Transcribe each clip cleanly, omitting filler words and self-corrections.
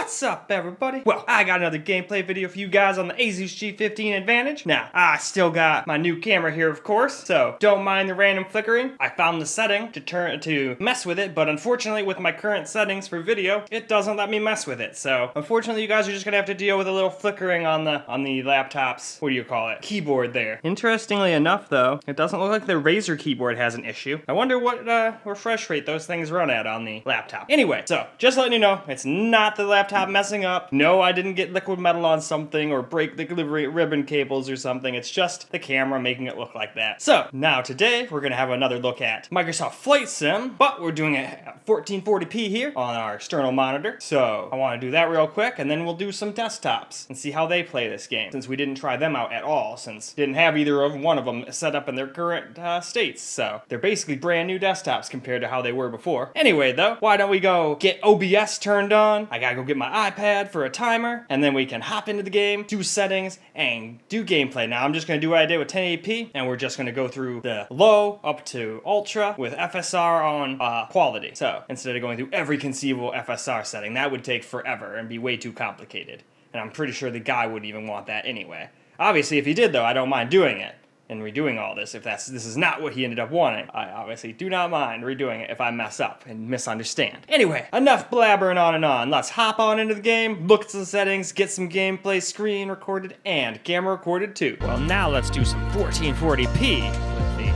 What's up, everybody? Well, I got another gameplay video for you guys on the Asus G15 Advantage. Now, I still got my new camera here, of course, so don't mind the random flickering. I found the setting to mess with it, but unfortunately with my current settings for video, it doesn't let me mess with it. So, unfortunately, you guys are just gonna have to deal with a little flickering on the laptop's, what do you call it, keyboard there. Interestingly enough, though, it doesn't look like the Razer keyboard has an issue. I wonder what refresh rate those things run at on the laptop. Anyway, so just letting you know, it's not the laptop messing up. No, I didn't get liquid metal on something or break the ribbon cables or something. It's just the camera making it look like that. So now today we're gonna have another look at Microsoft Flight Sim, but we're doing it at 1440p here on our external monitor. So I want to do that real quick, and then we'll do some desktops and see how they play this game, since we didn't try them out at all, since didn't have either of one of them set up in their current states. So they're basically brand new desktops compared to how they were before. Anyway, though, why don't we go get OBS turned on? I gotta go get my iPad for a timer, and then we can hop into the game, do settings, and do gameplay. Now I'm just gonna do what I did with 1080p, and we're just gonna go through the low up to ultra with FSR on quality. So instead of going through every conceivable FSR setting, that would take forever and be way too complicated. And I'm pretty sure the guy wouldn't even want that anyway. Obviously, if he did, though, I don't mind doing it and redoing all this. If this is not what he ended up wanting, I obviously do not mind redoing it if I mess up and misunderstand. Anyway, enough blabbering on and on. Let's hop on into the game, look at some settings, get some gameplay screen recorded and camera recorded too. Well, now let's do some 1440p with the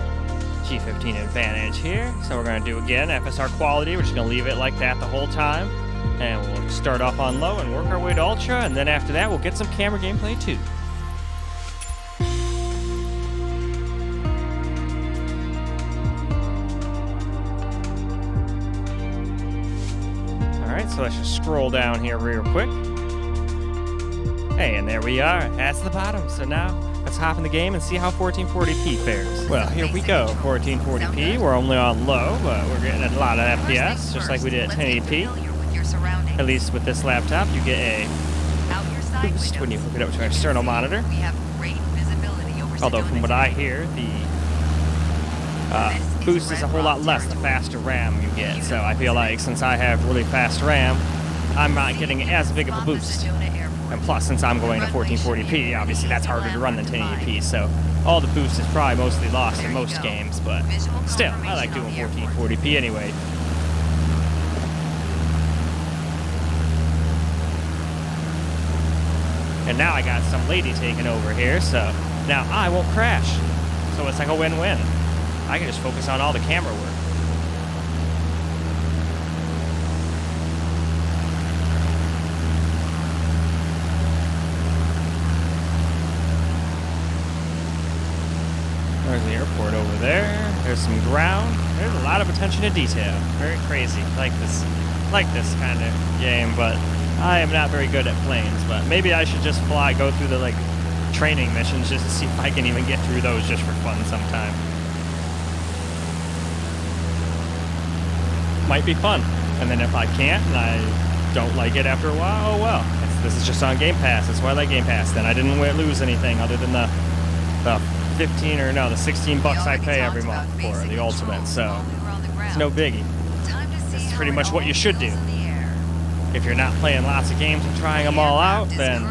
G15 Advantage here. So we're gonna do again FSR quality. We're just gonna leave it like that the whole time. And we'll start off on low and work our way to ultra, and then after that we'll get some camera gameplay too. Alright, so let's just scroll down here real quick. Hey, and there we are. That's the bottom. So now let's hop in the game and see how 1440p fares. Well, here we go. 1440p. We're only on low, but we're getting a lot of FPS, just like we did at 1080p. At least with this laptop, you get a boost when you hook it up to an external monitor. Although from what I hear, the boost is a whole lot less the faster RAM you get. So I feel like since I have really fast RAM, I'm not getting as big of a boost. And plus, since I'm going to 1440p, obviously that's harder to run than 1080p. So all the boost is probably mostly lost in most games. But still, I like doing 1440p anyway. And now I got some lady taking over here, so now I won't crash. So it's like a win-win. I can just focus on all the camera work. There's the airport over there. There's some ground. There's a lot of attention to detail. Very crazy. Like this kind of game, but I am not very good at planes, but maybe I should just go through the training missions just to see if I can even get through those just for fun sometime. Might be fun. And then if I can't and I don't like it after a while, oh well. This is just on Game Pass. That's why I like Game Pass. Then I didn't lose anything other than the 16 bucks I pay every month for the Ultimate. So it's no biggie. It's pretty much what you should do. If you're not playing lots of games and trying them all out, then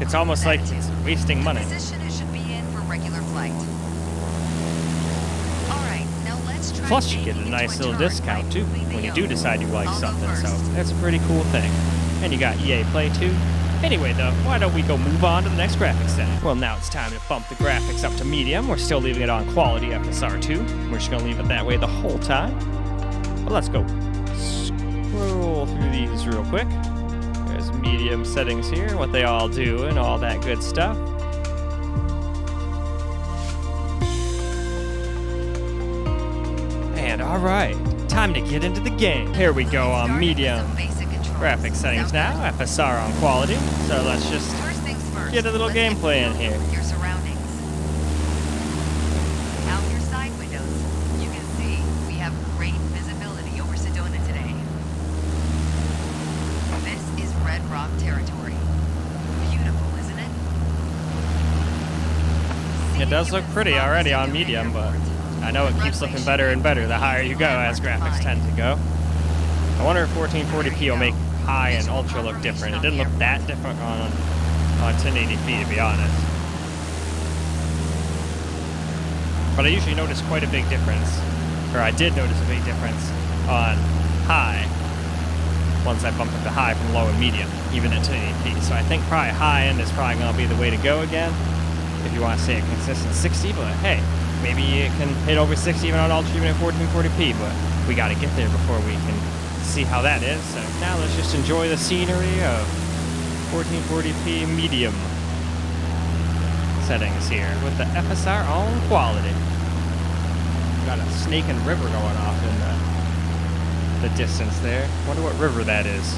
it's almost like it's wasting money. Plus, you get a nice little discount, too, when you do decide you like something, so that's a pretty cool thing. And you got EA Play, too. Anyway, though, why don't we go move on to the next graphics setting? Well, now it's time to bump the graphics up to medium. We're still leaving it on quality FSR 2. We're just going to leave it that way the whole time. But let's go. Scroll through these real quick. There's medium settings here, what they all do and all that good stuff. And alright, time to get into the game. Here we go on medium graphics settings now, FSR on quality. So let's just get a little gameplay in here. It does look pretty already on medium, but I know it keeps looking better and better the higher you go as graphics tend to go. I wonder if 1440p will make high and ultra look different. It didn't look that different on 1080p, to be honest. But I usually notice quite a big difference, or I did notice a big difference on high once I bumped up to high from low and medium, even at 1080p. So I think probably high end is probably going to be the way to go again if you want to say a consistent 60, but hey, maybe it can hit over 60 even on ultra, even at 1440p, but we got to get there before we can see how that is. So now let's just enjoy the scenery of 1440p medium settings here with the FSR on quality. Got a snake and river going off in the distance there. Wonder what river that is.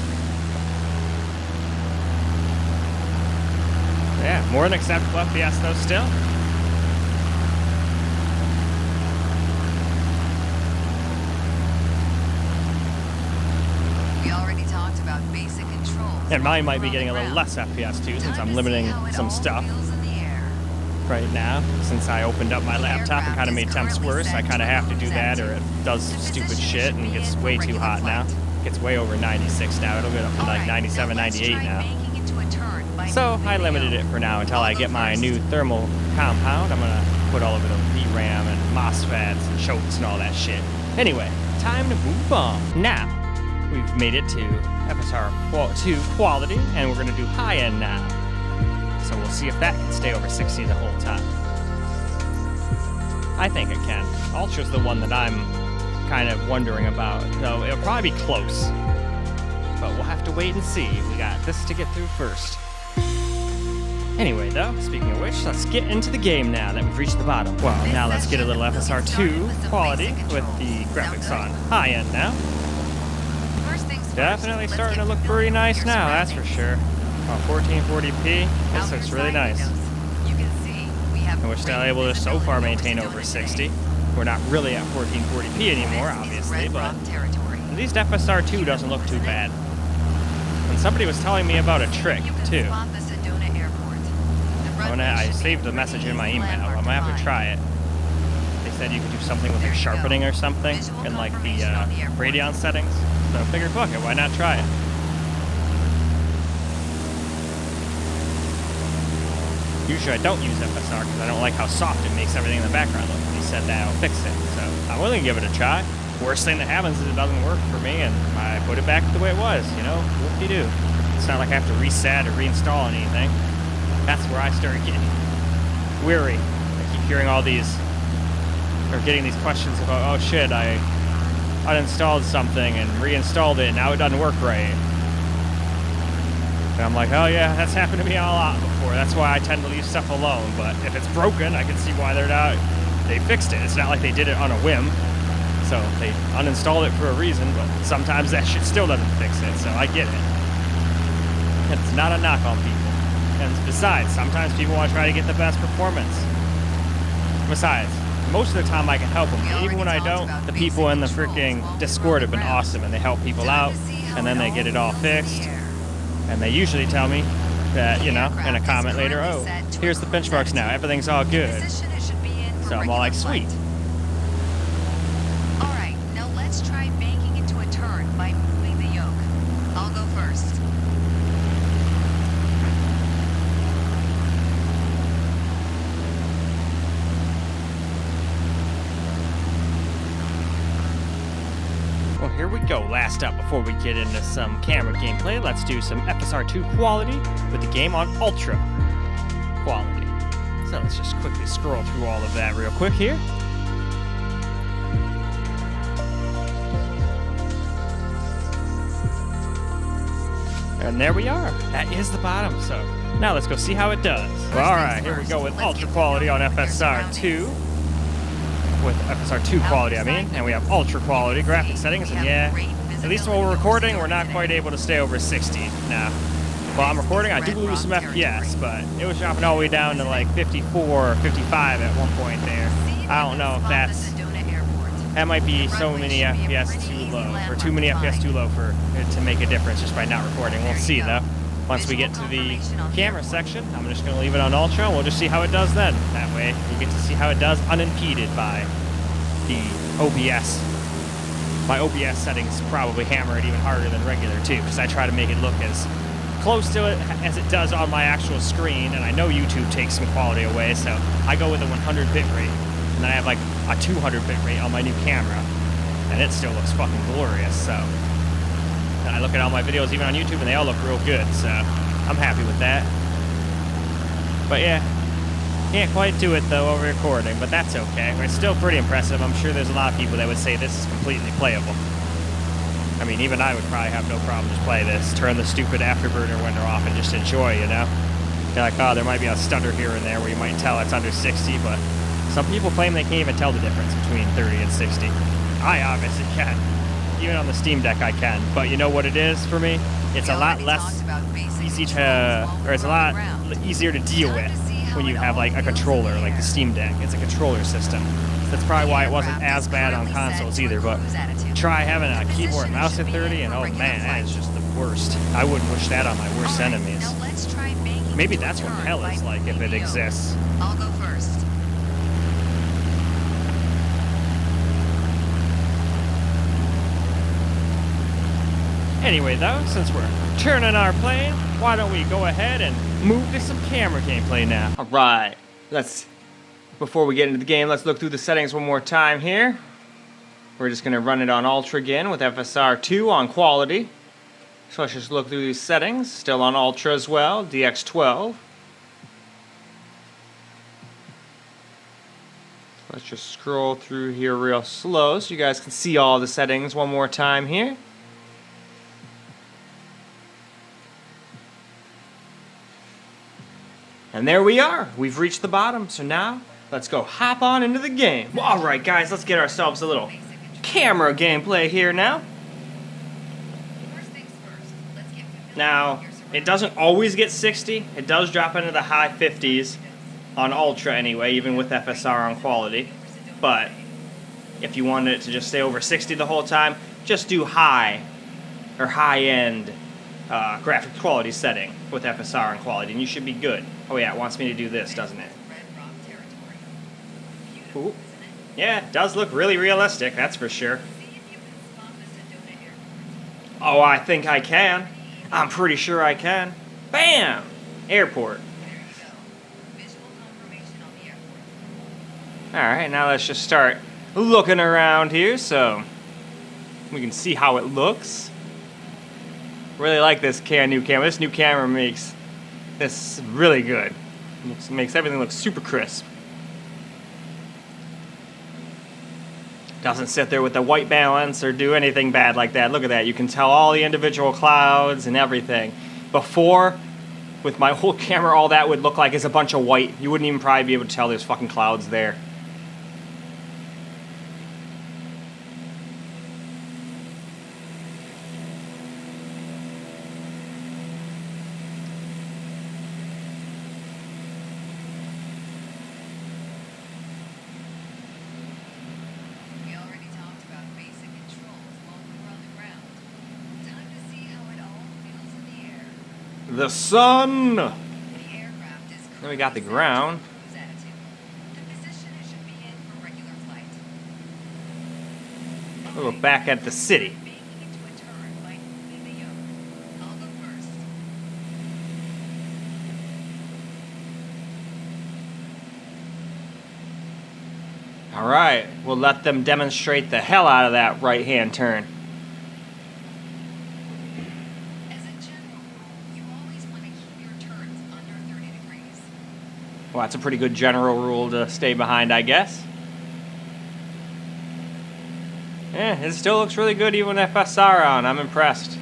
Yeah, more than acceptable FPS though still. We already talked about basic controls. And mine might be getting a little less FPS too, since I'm limiting some stuff right now. Since I opened up my laptop and kind of made temps worse, I kind of have to do that or it does stupid shit and gets way too hot now. It gets way over 96 now. It'll get up to like 97, 98 now. So I limited it for now until I get my new thermal compound. I'm gonna put all of it on VRAM and MOSFETs and chokes and all that shit. Anyway, time to move on. Now, we've made it to FSR 2 quality, and we're gonna do high end now. So we'll see if that can stay over 60 the whole time. I think it can. Ultra's the one that I'm kind of wondering about, so it'll probably be close. But we'll have to wait and see. We got this to get through first. Anyway, though, speaking of which, let's get into the game now that we've reached the bottom. Well, now let's get a little FSR 2 quality with the graphics on high end now. Definitely starting to look pretty nice now, that's for sure. 1440p, this looks really nice. And we're still able to so far maintain over 60. We're not really at 1440p anymore, obviously, but at least FSR 2 doesn't look too bad. And somebody was telling me about a trick, too. I saved the message in my email. I'm gonna have to try it. They said you could do something with like sharpening or something in like the Radeon settings. So I figured, fuck it, why not try it? Usually I don't use FSR because I don't like how soft it makes everything in the background look. He said that'll fix it, so I'm willing to give it a try. Worst thing that happens is it doesn't work for me and I put it back the way it was, you know, whoop-de-doo. It's not like I have to reset or reinstall anything. That's where I started getting weary. I keep hearing all these, or getting these questions about, oh shit, I uninstalled something and reinstalled it, now it doesn't work right. And I'm like, oh yeah, that's happened to me a lot before. That's why I tend to leave stuff alone. But if it's broken, I can see why they fixed it. It's not like they did it on a whim. So they uninstalled it for a reason, but sometimes that shit still doesn't fix it, so I get it. It's not a knock on people. And besides, sometimes people want to try to get the best performance. Besides, most of the time I can help them. Even when I don't, the people in the freaking Discord have been awesome, and they help people out, and then they get it all fixed. And they usually tell me that, you know, in a comment later, oh, here's the benchmarks now, everything's all good. So I'm all like, sweet. Alright, now let's try banking into a turn by moving the yoke. I'll go first. Well, here we go. Last up, before we get into some camera gameplay, let's do some FSR 2 quality with the game on ultra quality. So let's just quickly scroll through all of that real quick here. And there we are. That is the bottom. So now let's go see how it does. Well, all right, here we go with ultra quality on FSR 2. With FSR 2 quality, I mean, and we have ultra quality graphic settings, and yeah, at least while we're recording, we're not quite able to stay over 60. Now, while I'm recording, I do lose some FPS, but it was dropping all the way down to like 54 or 55 at one point there. I don't know if that might be so many FPS too low, or too many FPS too low for it to make a difference just by not recording. We'll see though. Once we get to the camera section, I'm just going to leave it on ultra, and we'll just see how it does then. That way, you get to see how it does unimpeded by the OBS my OBS settings probably hammer it even harder than regular too, because I try to make it look as close to it as it does on my actual screen, and I know YouTube takes some quality away, so I go with a 100 bit rate, and then I have like a 200 bit rate on my new camera, and it still looks fucking glorious. So and I look at all my videos even on YouTube, and they all look real good, so I'm happy with that. But yeah, can't quite do it though over recording, but that's okay. It's still pretty impressive. I'm sure there's a lot of people that would say this is completely playable. I mean, even I would probably have no problem to play this. Turn the stupid afterburner window off and just enjoy, you know? You're like, oh, there might be a stutter here and there where you might tell it's under 60, but some people claim they can't even tell the difference between 30 and 60. I obviously can. Even on the Steam Deck I can. But you know what it is for me? It's a lot less easy to, or it's a lot easier to deal with when you have like a controller like the Steam Deck. It's a controller system. That's probably why it wasn't as bad on consoles either, but try having a keyboard and mouse at 30 and oh man, that is just the worst. I wouldn't wish that on my worst enemies. Maybe that's what hell is like if it exists. I'll go first. Anyway though, since we're turning our plane, why don't we go ahead and move to some camera gameplay now. Alright, before we get into the game, let's look through the settings one more time here. We're just going to run it on Ultra again with FSR 2 on quality. So let's just look through these settings. Still on Ultra as well, DX12. Let's just scroll through here real slow so you guys can see all the settings one more time here. And there we are. We've reached the bottom. So now, let's go hop on into the game. Well, alright guys, let's get ourselves a little camera gameplay here now. Now, it doesn't always get 60. It does drop into the high 50s on Ultra anyway, even with FSR on quality. But if you wanted it to just stay over 60 the whole time, just do high or high-end graphic quality setting with FSR on quality, and you should be good. Oh yeah, it wants me to do this, doesn't it? Ooh. Yeah, it does look really realistic, that's for sure. Oh, I think I can. I'm pretty sure I can. Bam! Airport. Alright, now let's just start looking around here so we can see how it looks. Really like this new camera. This new camera makes this really good. Makes everything look super crisp. Doesn't sit there with the white balance or do anything bad like that. Look at that. You can tell all the individual clouds and everything. Before, with my whole camera, all that would look like is a bunch of white. You wouldn't even probably be able to tell there's fucking clouds there. The sun! Then we got the ground. We'll look back at the city. Alright, we'll let them demonstrate the hell out of that right-hand turn. Well, that's a pretty good general rule to stay behind, I guess. Yeah, it still looks really good even with FSR on. I'm impressed.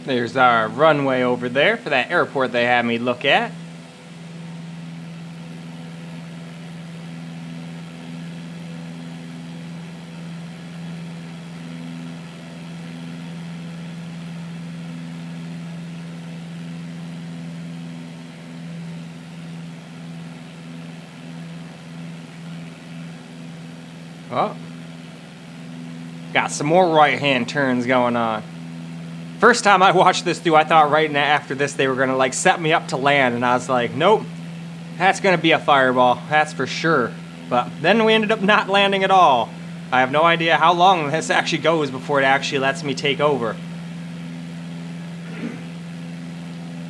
There's our runway over there for that airport they had me look at. Oh, Got some more right-hand turns going on. First time I watched this through, I thought right after this they were going to like set me up to land, and I was like, nope, that's going to be a fireball, that's for sure. But then we ended up not landing at all. I have no idea how long this actually goes before it actually lets me take over.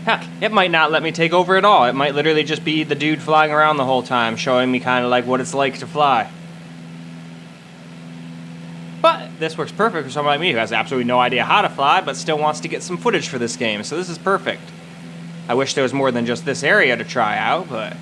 Heck, it might not let me take over at all. It might literally just be the dude flying around the whole time, showing me kind of like what it's like to fly. But this works perfect for someone like me who has absolutely no idea how to fly, but still wants to get some footage for this game, so this is perfect. I wish there was more than just this area to try out, but...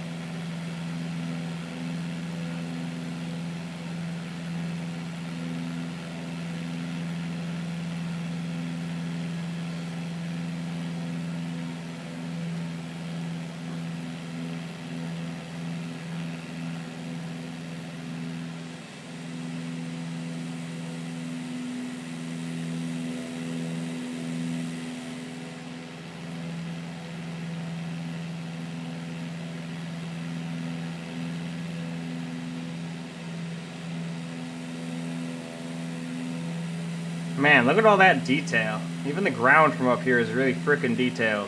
Man, look at all that detail. Even the ground from up here is really frickin' detailed.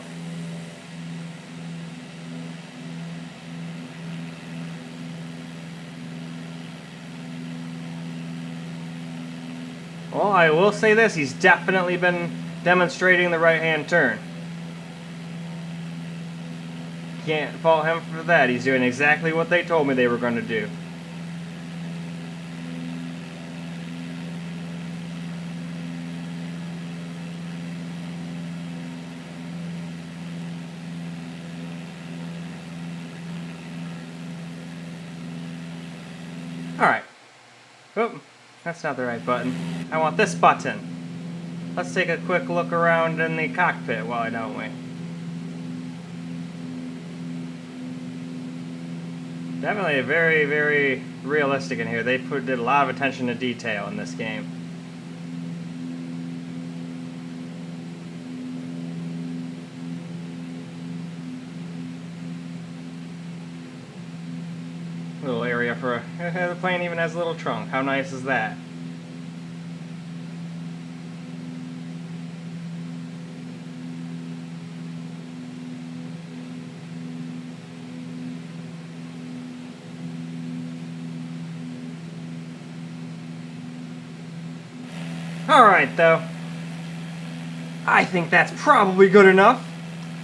Well, I will say this, he's definitely been demonstrating the right-hand turn. Can't fault him for that. He's doing exactly what they told me they were going to do. Alright. Oop, that's not the right button. I want this button. Let's take a quick look around in the cockpit, why don't we? Definitely very, very realistic in here. They did a lot of attention to detail in this game. Little area for the plane even has a little trunk. How nice is that? Alright though, I think that's probably good enough.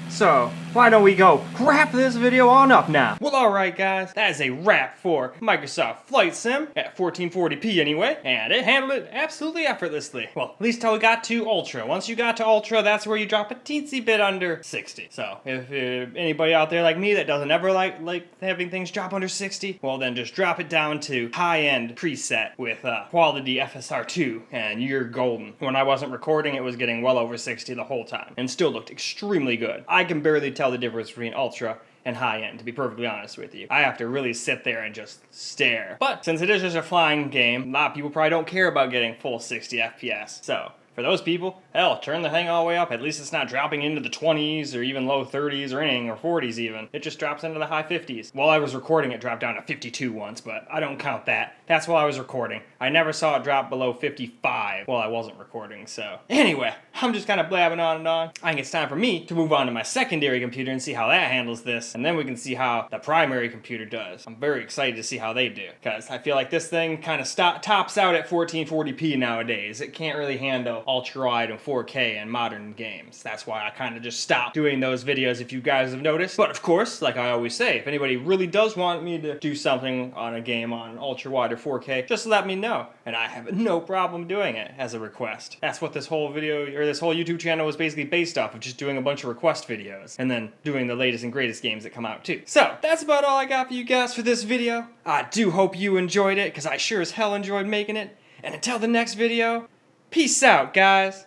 So, why don't we go wrap this video on up now? Well, alright guys, that is a wrap for Microsoft Flight Sim at 1440p anyway, and it handled it absolutely effortlessly. Well, at least till we got to Ultra. Once you got to Ultra, that's where you drop a teensy bit under 60. So, if anybody out there like me that doesn't ever like having things drop under 60, well then just drop it down to high-end preset with quality FSR 2, and you're golden. When I wasn't recording, it was getting well over 60 the whole time, and still looked extremely good. I can barely tell the difference between Ultra and high-end, to be perfectly honest with you. I have to really sit there and just stare. But since it is just a flying game, a lot of people probably don't care about getting full 60 FPS. So, for those people, hell, turn the thing all the way up. At least it's not dropping into the 20s or even low 30s or anything, or 40s even. It just drops into the high 50s. While I was recording, it dropped down to 52 once, but I don't count that. That's while I was recording. I never saw it drop below 55 while I wasn't recording, so. Anyway, I'm just kind of blabbing on and on. I think it's time for me to move on to my secondary computer and see how that handles this, and then we can see how the primary computer does. I'm very excited to see how they do, because I feel like this thing kind of tops out at 1440p nowadays. It can't really handle ultra-wide and 4K in modern games. That's why I kind of just stopped doing those videos, if you guys have noticed. But of course, like I always say, if anybody really does want me to do something on a game on ultra-wide or 4K, just let me know, and I have no problem doing it as a request. That's what this whole video, or this whole YouTube channel was basically based off of, just doing a bunch of request videos, and then doing the latest and greatest games that come out too. So, that's about all I got for you guys for this video. I do hope you enjoyed it, because I sure as hell enjoyed making it, and until the next video, peace out, guys!